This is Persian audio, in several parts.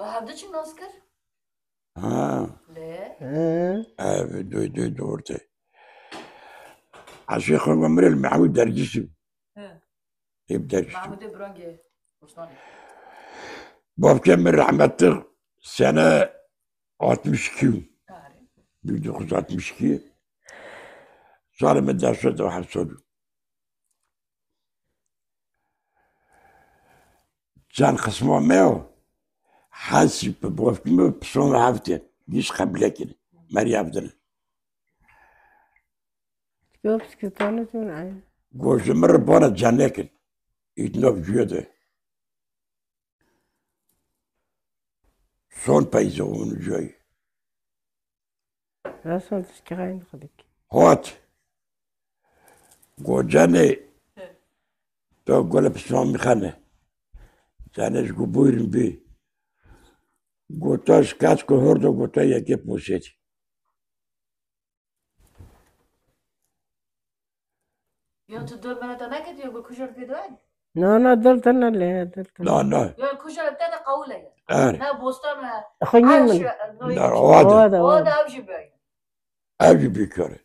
هفته چی ناز کرد؟ نه دوی دورته عشان خواهم امر المعود درجيسي يبدأ محمود برانگه بستانی باب كمل رحمته سنة 62 1962 صار مدرسة وحصلوا كان خصمه معه حاسب بوفكمه بصون عفتين ليش قبل كده مري عبدنا Göps kütüğünü aynı. قوش مرة بونا جانيكن يتنوف جيوده صون بايزون جوي Nasıl çıkayım dedik. هوت قو جاني تو قول بصون مخانه جانيش قو بويرن بي قو توش كاتكو هردو قو تو يكيب موسيتي یا تو دور منو تا نکد یا گو کشور پیدوان نه دلتنا له دلتنا. لا یا کشور بتاعنا قوله یا أنا نه بستان خنجي من. لا وادا وادا أمشي باين أجي بيكره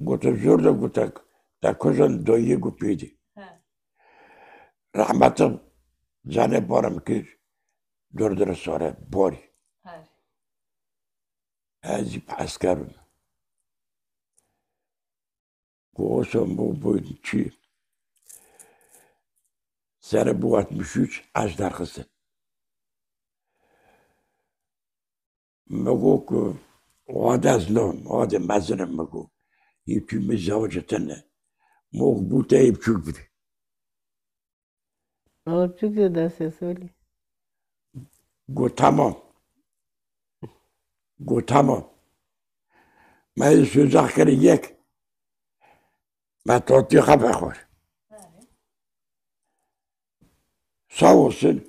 قلت زوردا قلت تا كوزن دويه قو بيدي رحمته جاني بارم كير دور ساره بوري هذي بعسكرون قوسم بو بوين چي سنة بو 63 اجدر خسن مگو که وعده از لون وعده مزنم مگو يبكي مزوجتنا موق بوتا يبكوك بدي Orçuk da sesoli. قو تمام ما يسوزاخ كري يك ما توتي خبا خور صوصن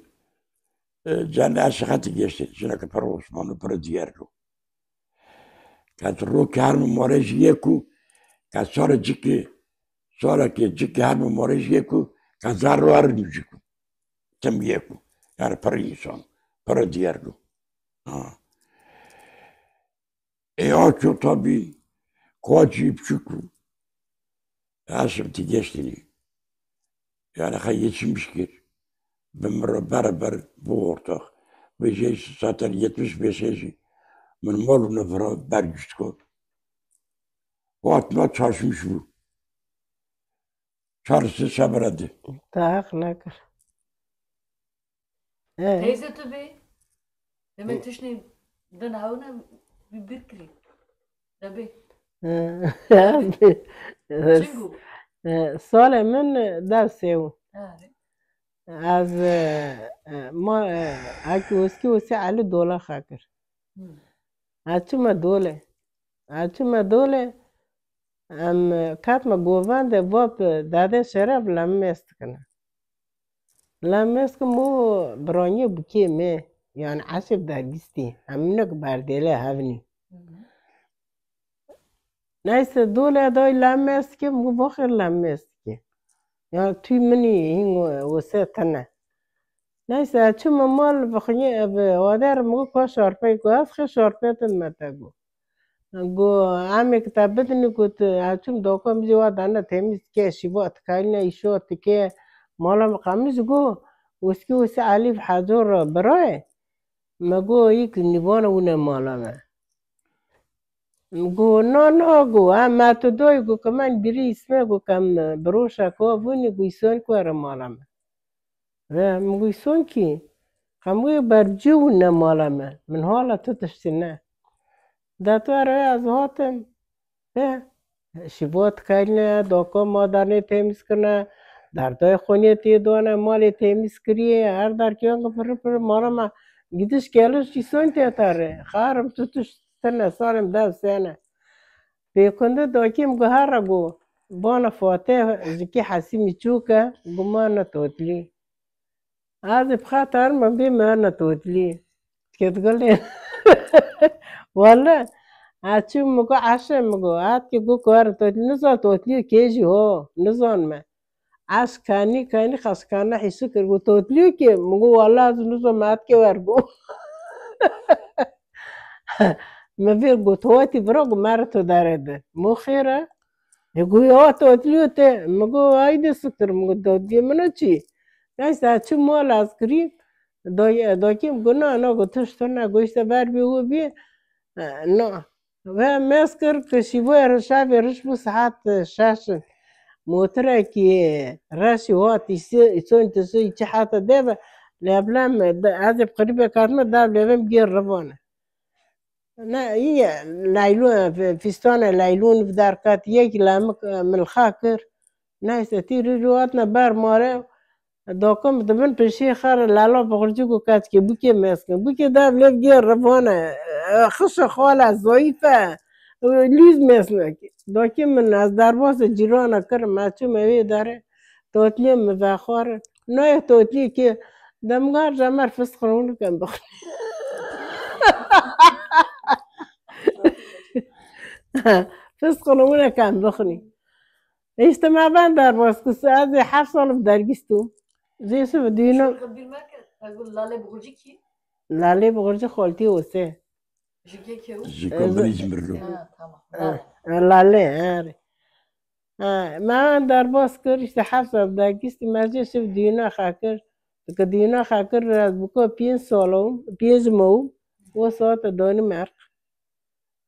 جانا عشقاتي جيشتن جناك برو عثمانو برو ديارو كانت رو كهرم موريج يكو كانت صورة جيكي هرم موريج يكو كانت زارو هرم جيكو تم يكو يعني بريسون برو ديارو اوچو tabii koacı çukur. Asım ti geçtini. Yani hay geçmiş ki. Ben beraber bu ortak. Ve zaten 75 yaşı. Ben malımla beraber güçtük. O atma çalışmış bu. Çarşı sabırdı. Tak nakır. teyze tabii demek tuşni den havuna bir kri tabii çingu سال من درسه از ما اگه وسی علی دوله خاکر اچما دوله ام کات ما گوان ده باب داده شرف لمست کنه لمست مو برانی بکی می yani عصب درگیستی همینک بردیله هفنی neyse دوله دای لمست که مو بخیر لمست که یا توی منی این وسه تنه neyse açıma mal bakınca vader mı ko şarpay ko az خي şarpaytın matago go ame kitabetini kut açım dokom jiwa dana temiz ke şibo atkalina işo tike malam qamis go uski usi alif hazur baraye mago yik nibona una malama go no go ama to doy go kaman biri isme go kam brosha ko vuni go ison ko malama ve mgo ison ki خموی برجو نمالمه من حالا تو تشتینه ده تو اره از هاتم شبات کنه داکا مادرنه تمیز کنه دردای خونی تیدوانه مالی تمیز کریه هر در کیانگا پر مالما گیدش کلش چیسون تیتاره خارم تو تشتینه سالم ده سنه بیکنده داکیم گو هر گو بانا فاتح زکی حسیمی چوکه گو ما نتوتلی هذا بخاطر ما بما أنا توتلي تقول لي والله هاتشو مكو عشان مكو هات كي جو كوار توتلي نزل توتلي كيجي هو نزل ما عاش كاني خاص كان حيسكر وتوتليو كي مغو والله زنوزو مات كي ورغو ما في قوتواتي برغو مارتو دارد مو خيرة يقول يا توتليو تي مغو هايدي سكر مغو توتليو منوشي نايس تاتشو مول عسكري دوكيم قلنا انا قلتشتنا قوشتا بار بيهو بي نو مسكر كشيبو يرشاف يرشبو ساعات شاشن موترا كي راسي وات يسون تسوي يتشحاتا دابا لابلام هذا قريبة كارما داب لابلام جير ربونا لا هي لايلون فيستونا لايلون في داركات يك لامك من الخاكر ناس تيري رواتنا بار مورا دوكم دبن بشي خار لالو بغرجوكو كاتكي بوكي ماسكن بوكي داب لاب جير ربونا خش خوالا زويفة ليز ماسنك دوكي من از درباس جيرانا كر ماتشو موي داره توتلي مفاخور نوي توتلي كي دمغار جمر فسخرون كان بخ فسخرون كان بخني اجتماع بان درباس كس هذه حصل بدرجستو زي سو دينا بالمركز اقول لاله بغرجي كي لالي بغرجي خالتي وسه جيكي كيو جيكم بريج مرلو تمام لاله ما درباس كر işte حصل بدرجست ماجي سو دينا خاكر كدينا خاكر بكو بين سولو بيزمو وصوت دنمارك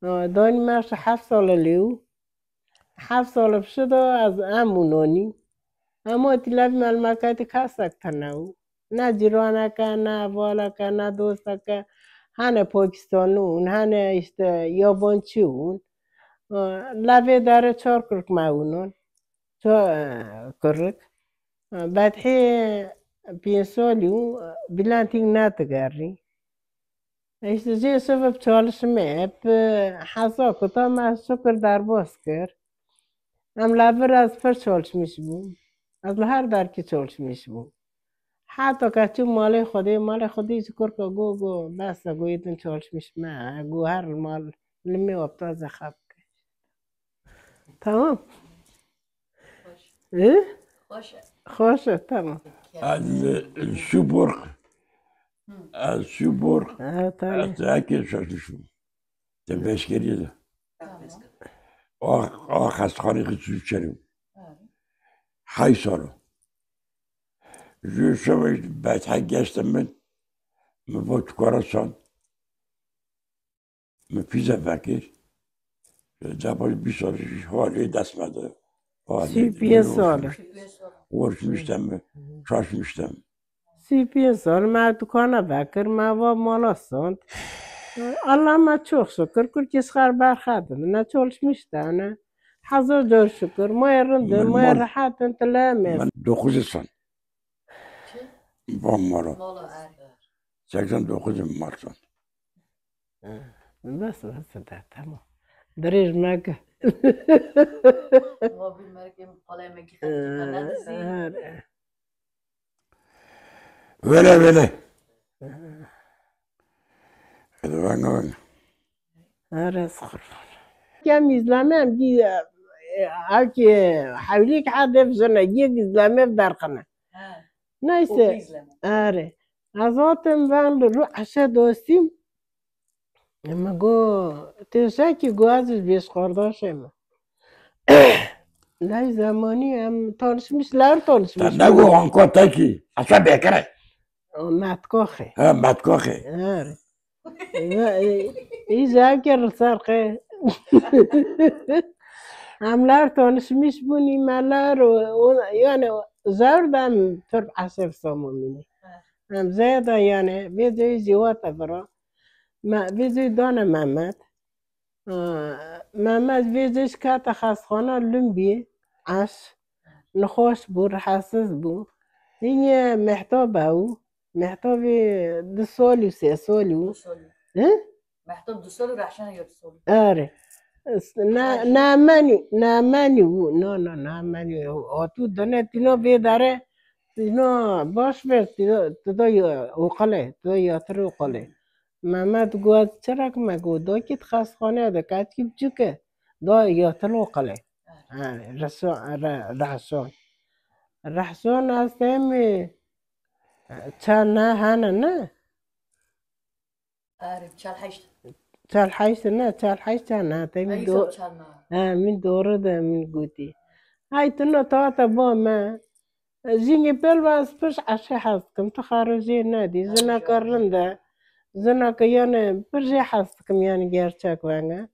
دنمارك حصل ليو حصل بشدو از امونونی اما تلاب مالمکاتی کاسک تناو نه جیرانا که نه والا که نه دوستا که هنه پاکستانون هنه işte یابانچیون لبه داره 4 کرک ماونون 4 کرک بعد حي بينسوليو بلانتين ناتقاري ايش زي سبب çalışmaya حاسا كتاما شكر درباسكر ام لابر از پر çalışmış bu از هر درکی çalışmış bu حتی که مال خودی شکر که گو بس گویتون çalışmış ما گو هر مال لمی وقتا زخب تمام ايه خوشه تمام الشبور أتاكل شاششو تباش كريدة آخذ خارق سوچرو حي صارو جو شوش بعد حقيشتم من مبوت كورسان مفيزا فاكر جابال بيصارش حالي دست مده 35 ساله ورشمشتم شاشمشتم 35 سال ما دکانه بکر ما و مالا ساند الله ما çok şükür Kürkis khar barxadı ne çalışmıştı ne hazır şükür ما yerinde ما rahat entelemez من 9 سال بام مارا 89 مارسان بس ده تمام دريج ماك ما بالمركز قلمه كي خدت ولا هذا وانا هذا صخر كم إسلامي دي هاكي حوليك حد في سنة جيك إسلامي في دارقنا نايس آره أزاتم بان روح شد دوستیم اما گو تشکی گو ازش بیش خورداشم لای زمانی هم تانشمیش لار تانشمیش نگو آنکا تاکی اصلا بکره متکاخه متکاخه آره ایجا کرد سرقه هم لار تانشمیش بونی ملار یعنی زردم ترب عصر سامونی هم زیاده یعنی بیدوی زیواته برا بیدوی دانه محمد ویزش کات خاصخانه لنبی عش نخوش بو حساس بو این محتاب او محتاب 2 سال و 3 سال و محتاب 2 سال و رحشان یا 2 سال آره نامانی بو نه نامانی آتو دانه تینو بیداره تینو باش برد تدا اوقله تدا یاتر اوقله محمد گوید چرا که مگو دا که خاصخانه دا کت که بچوکه دا یاتر اوقله رحشان رحسون هستم چال نه هانه نه عارف شال حشت چال حیش نه چال حیش نه تمی أي دو سب شال ما من دوره ده من گوتی های تنو تا با ما زینگی بل باز پش عشه هست کم تو خارجی ندی زنا کرنده زنا که یعنی پرجی هست کم یعنی گرچک وانگه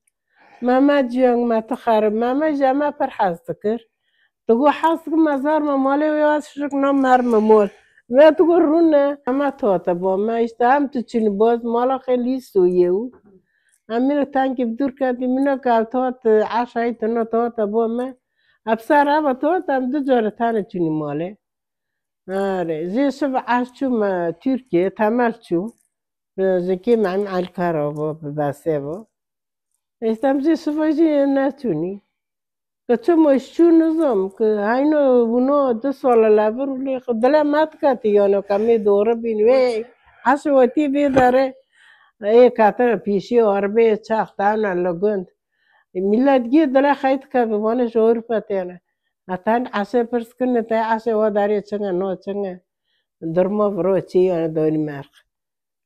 ماما جیانگ ما تو خارب ماما جامع پر هست کر تقول حاسك مزار ما مالي وياس شك نوم مر مول ما تقول رونا ما توتا بو ما اشتهم تشين بوز مالا خلي سويو أمير تانكي بدور كاتي منو كاب توت عشاي تنو توتا بو ما أبصار أبا توتا أم دو جورة تانا تشيني مالي زي سبع عشو ما تركيا تمال شو زكي مع الكهرباء بباسيبو استم زي سبع جي ناتوني كتشم شونزم كهينو بنو دسولا لابرولي خدلا مات كاتيانو كمي دورة بينوي عشواتي بيداره ايه كاتر بيشي أربعة شاختانا لغند ميلاد جي دلا خيط كابوانا شعور باتينا أتان عشا برسكن تا عشا وداري چنگا نو چنگا درما برو چي أنا دوني مرق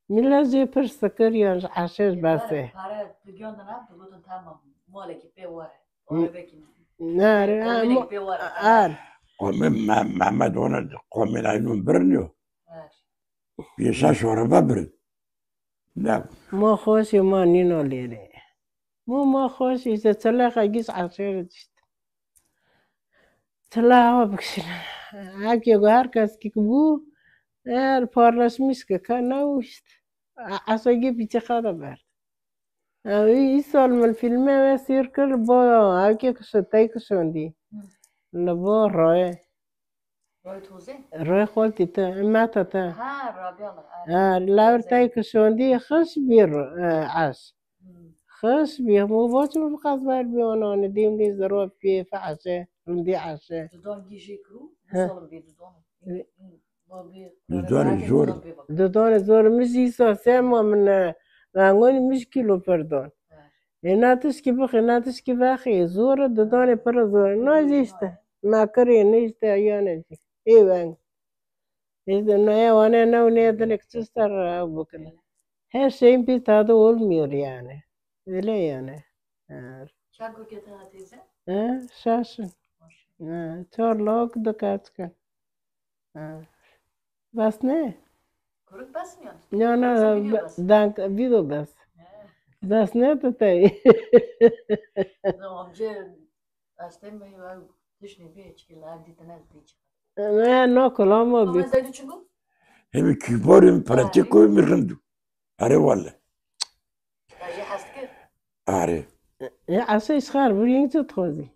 ميلاد جي برسكر يان عشاش باسه هاره تجيون دنا تقولون تمام مالك بيوره ولا بكين ناري مالك بيوره محمد وانا قومي العينون برنيو بيسا شورا ببرد لا ما خوشي ما نينو ليلي ما خوشي إذا تلاقى جيس عشيرة جست تلاقى بكسنا هاكي غاركاس كيكبو الفارس مسكا كان نوشت عصاجي بيتي خاطا بارد يسال من الفيلم يصير كل بو هاكي كشتاي كشوندي لبو روي روي توزي روي خولتي تا ماتا تا ها رابيلا لاور تاي كشوندي خش بير عاش خش بيه مو بوش مفقاس بار بيونا نديم دي زروب بيه فعشة ندي عشة دودون جيجي كرو وصلهم بيه دودون دودون زور مش يسا سيما من غانغوني مش كيلو بردون ناتش كي بخي ناتش كي باخي زور دودون پر زور نو جيشتا ما كري نيشتا يانا جي ايوان إذا نايا وانا نو نيدنك تستر بكنا هالشيء بيتادو والميور يعني إلي يعني شاكو كده هتيزة شاشن تور لوك دكاتك بس نه كروك بس نه دانك فيديو بس نه تتاي نعم جد أستمع يا تشني بيتش كلا عندي تناس بيتش ما نو كلامو ما زايد تشنو هم كبار براتيكو ميرندو أري ولا أجي حاسك أري يا عسى إسخار برينج تتخوزي